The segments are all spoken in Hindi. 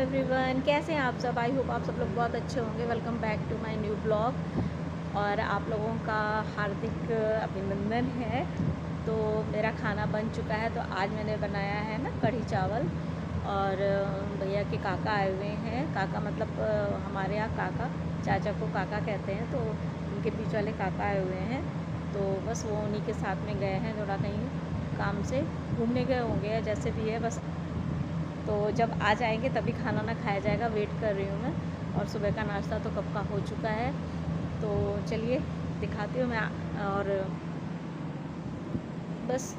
एवरीवन, कैसे हैं आप सब। आई होप आप सब लोग बहुत अच्छे होंगे। Welcome back to my new blog. और आप लोगों का हार्दिक अभिनंदन है। तो मेरा खाना बन चुका है। तो आज मैंने बनाया है ना कढ़ी चावल। और भैया के काका आए हुए हैं। काका मतलब हमारे यहाँ काका, चाचा को काका कहते हैं। तो उनके बीच वाले काका आए हुए हैं। तो बस वो उन्हीं के साथ में गए हैं, थोड़ा कहीं काम से घूमने गए होंगे या जैसे भी है बस। तो जब आ जाएंगे तभी खाना ना खाया जाएगा। वेट कर रही हूँ मैं। और सुबह का नाश्ता तो कब का हो चुका है। तो चलिए दिखाती हूँ मैं। और बस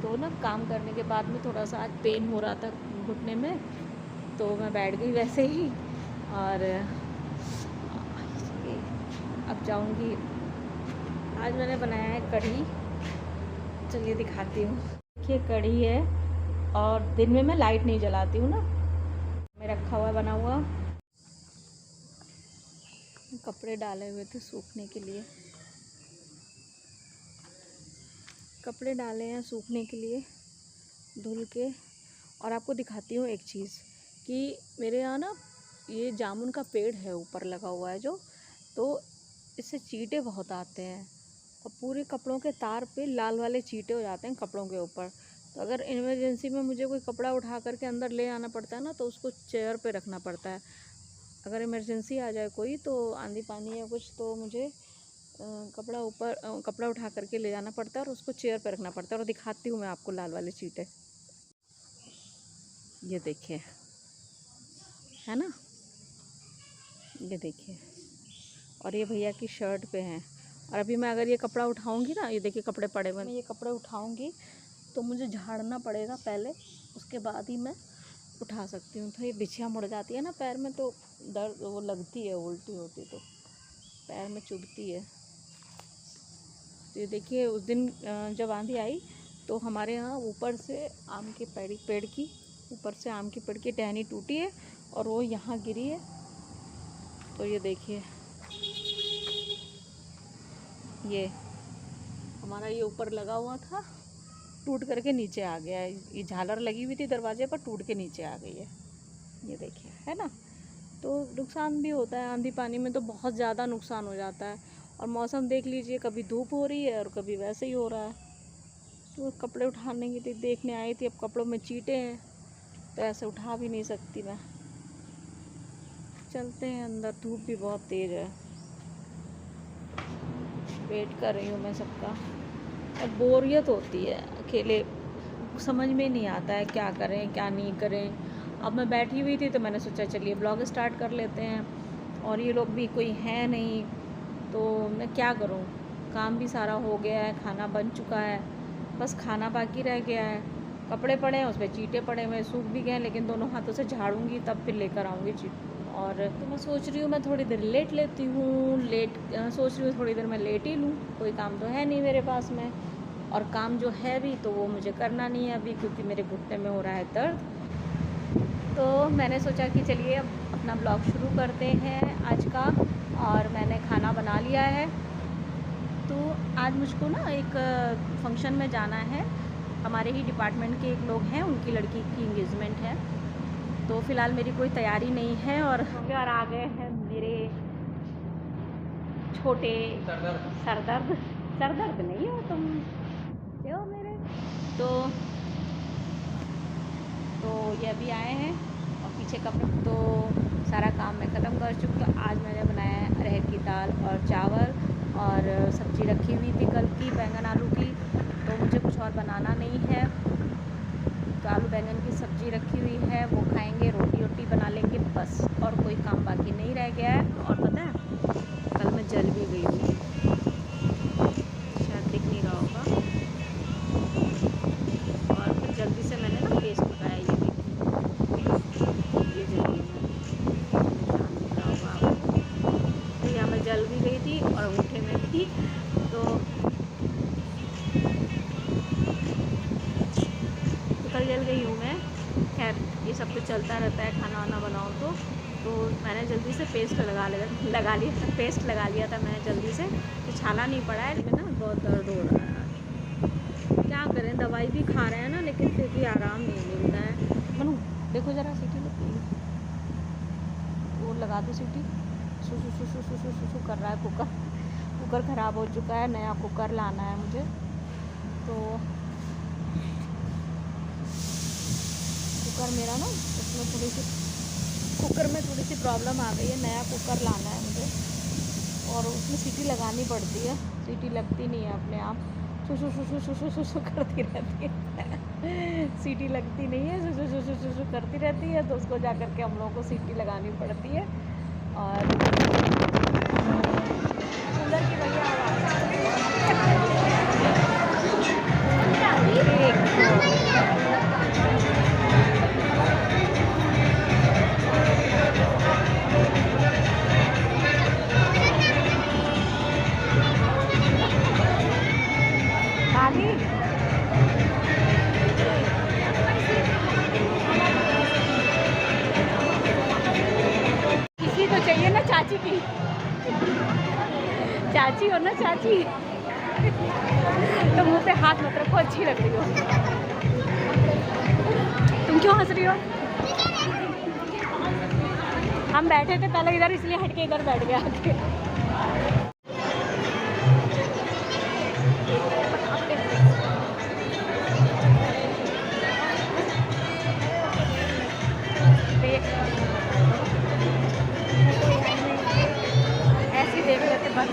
तो ना काम करने के बाद में थोड़ा सा आज पेन हो रहा था घुटने में, तो मैं बैठ गई वैसे ही। और अब जाऊँगी। आज मैंने बनाया है कढ़ी। चलिए दिखाती हूँ। देखिए कढ़ी है। और दिन में मैं लाइट नहीं जलाती हूँ ना, मैं रखा हुआ बना हुआ। कपड़े डाले हुए थे सूखने के लिए, कपड़े डाले हैं सूखने के लिए धुल के। और आपको दिखाती हूँ एक चीज़ कि मेरे यहाँ ना ये जामुन का पेड़ है ऊपर लगा हुआ है जो, तो इससे चींटे बहुत आते हैं। और पूरे कपड़ों के तार पे लाल वाले चींटे हो जाते हैं कपड़ों के ऊपर। तो अगर इमरजेंसी में मुझे कोई कपड़ा उठा करके अंदर ले आना पड़ता है ना, तो उसको चेयर पे रखना पड़ता है। अगर इमरजेंसी आ जाए कोई, तो आंधी पानी या कुछ, तो मुझे कपड़ा उठा करके ले जाना पड़ता है और उसको चेयर पे रखना पड़ता है। और दिखाती हूँ मैं आपको लाल वाले चींटे। ये देखिए, है ना, ये देखिए। और ये भैया की शर्ट पे हैं। और अभी मैं अगर ये कपड़ा उठाऊंगी ना, ये देखिए कपड़े पड़े हुए, मैं ये कपड़े उठाऊंगी तो मुझे झाड़ना पड़ेगा पहले, उसके बाद ही मैं उठा सकती हूँ। तो ये बिछिया मुड़ जाती है ना पैर में, तो दर्द वो लगती है, उल्टी होती तो पैर में चुभती है। तो ये देखिए उस दिन जब आंधी आई तो हमारे यहाँ ऊपर से आम के पेड़ की ऊपर से आम की पेड़ की टहनी टूटी है और वो यहाँ गिरी है। तो ये देखिए, ये हमारा ये ऊपर लगा हुआ था, टूट करके नीचे आ गया है। ये झालर लगी हुई थी दरवाजे पर, टूट के नीचे आ गई है। ये देखिए, है ना। तो नुकसान भी होता है आंधी पानी में, तो बहुत ज़्यादा नुकसान हो जाता है। और मौसम देख लीजिए, कभी धूप हो रही है और कभी वैसे ही हो रहा है। तो कपड़े उठाने के लिए देखने आई थी, अब कपड़ों में चींटे हैं तो ऐसे उठा भी नहीं सकती मैं। चलते हैं अंदर, धूप भी बहुत तेज़ है। वेट कर रही हूँ मैं सबका। और बोरियत होती है अकेले, समझ में नहीं आता है क्या करें क्या नहीं करें। अब मैं बैठी हुई थी तो मैंने सोचा चलिए ब्लॉग स्टार्ट कर लेते हैं। और ये लोग भी कोई है नहीं, तो मैं क्या करूं। काम भी सारा हो गया है, खाना बन चुका है, बस खाना बाकी रह गया है। कपड़े पड़े हैं, उस पर चींटे पड़े हुए, सूख भी गए, लेकिन दोनों हाथों से झाड़ूंगी तब फिर लेकर आऊँगी चीट। और तो मैं सोच रही हूँ मैं थोड़ी देर लेट लेती हूँ। सोच रही हूँ थोड़ी देर मैं लेट ही लूँ, कोई काम तो है नहीं मेरे पास में। और काम जो है भी तो वो मुझे करना नहीं है अभी, क्योंकि मेरे घुटने में हो रहा है दर्द। तो मैंने सोचा कि चलिए अब अपना ब्लॉग शुरू करते हैं आज का। और मैंने खाना बना लिया है। तो आज मुझको ना एक फंक्शन में जाना है। हमारे ही डिपार्टमेंट के एक लोग हैं, उनकी लड़की की इंगेजमेंट है। तो फ़िलहाल मेरी कोई तैयारी नहीं है। और आ गए हैं मेरे छोटे सरदर्द नहीं हो तुम, हो मेरे। तो ये अभी आए हैं और पीछे कपड़े। तो सारा काम मैं ख़त्म कर चुकी हूँ। आज मैंने बनाया है अरहर की दाल और चावल, और सब्ज़ी रखी हुई थी कल की बैंगन आलू की, तो मुझे कुछ और बनाना नहीं है। तो आलू बैंगन की सब्ज़ी रखी हुई है, वो खाएंगे, रोटी वोटी बना लेंगे बस। और कोई काम बाकी नहीं रह गया है। और पता है कल मैं जल भी गई थी, शायद दिख नहीं रहा होगा। और फिर जल्दी से मैंने ना पेस्ट लगाया, ये जल्दी निशान दिख रहा होगा आपको। तो यहाँ मैं जल भी गई थी और अंगूठे में भी। तो कल जल गई हूँ मैं। खैर ये सब तो चलता रहता है, खाना वाना बनाओ तो मैंने जल्दी से पेस्ट लगा लिया था। पेस्ट लगा लिया था मैंने जल्दी से, तो छाला नहीं पड़ा है। लेकिन ना बहुत दर्द हो रहा है, क्या करें, दवाई भी खा रहे हैं ना, लेकिन फिर भी आराम नहीं मिलता है। मनु देखो ज़रा सीटी लग गई, वो लगा दो सीटी। सु सु सु सु सु सु सु सु कर रहा है कुकर। कुकर ख़राब हो चुका है, नया कुकर लाना है मुझे। तो कुकर मेरा ना उसमें थोड़ी सी, कुकर में थोड़ी सी प्रॉब्लम आ गई है, नया कुकर लाना है मुझे। और उसमें सीटी लगानी पड़ती है, सीटी लगती नहीं है अपने आप, सु सु सु सु सु सु सु करती रहती है। सीटी लगती नहीं है, सु सु सु सु सु करती रहती है, तो उसको जा कर के हम लोगों को सीटी लगानी पड़ती है। और कूलर की भैया किसी तो चाहिए ना चाची की, चाची हो ना चाची। तो मुंह पे हाथ मत रखो, अच्छी लग रही हो। तुम क्यों हंस रही हो? हम बैठे थे पहले इधर, इसलिए हट के इधर बैठ गया आके। ऐसे ही देख लेते बस।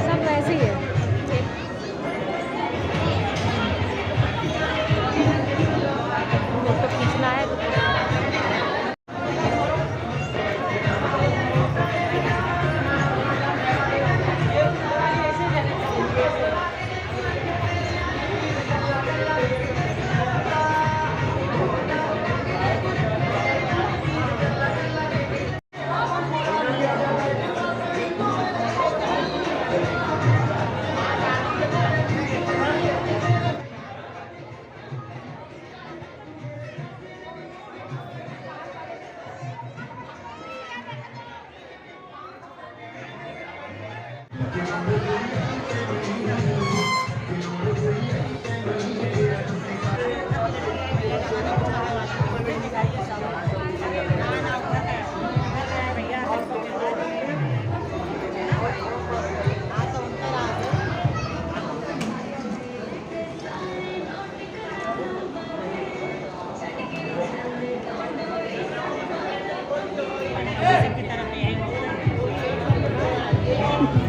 सब वैसे ही है। फोटो खींचना है तो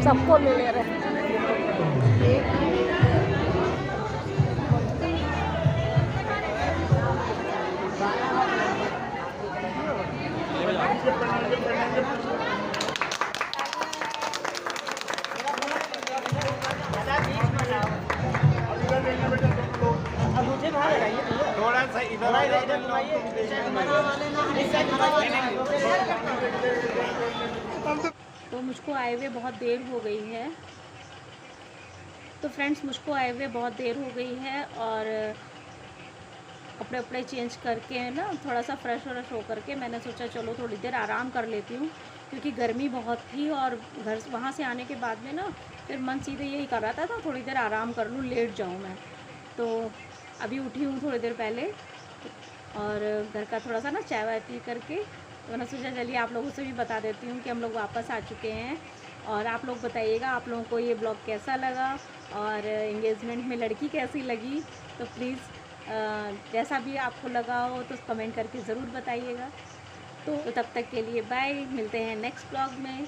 सबको ले ले रहे हैं। थोड़ा सा इधर तो मुझको आए हुए बहुत देर हो गई है। तो फ्रेंड्स, मुझको आए हुए बहुत देर हो गई है और कपड़े वपड़े चेंज करके ना थोड़ा सा फ्रेश व्रेश हो करके मैंने सोचा चलो थोड़ी देर आराम कर लेती हूँ, क्योंकि गर्मी बहुत थी और घर वहाँ से आने के बाद में ना फिर मन सीधे यही कर रहा था थोड़ी देर आराम कर लूँ, लेट जाऊँ मैं। तो अभी उठी हूँ थोड़ी देर पहले और घर का थोड़ा सा ना चाय वाय पी करके तो मैंने सोचा चलिए आप लोगों से भी बता देती हूँ कि हम लोग वापस आ चुके हैं। और आप लोग बताइएगा आप लोगों को ये ब्लॉग कैसा लगा और एंगेजमेंट में लड़की कैसी लगी। तो प्लीज़ जैसा भी आपको लगा हो तो कमेंट करके ज़रूर बताइएगा। तो तब तक के लिए बाय, मिलते हैं नेक्स्ट ब्लॉग में।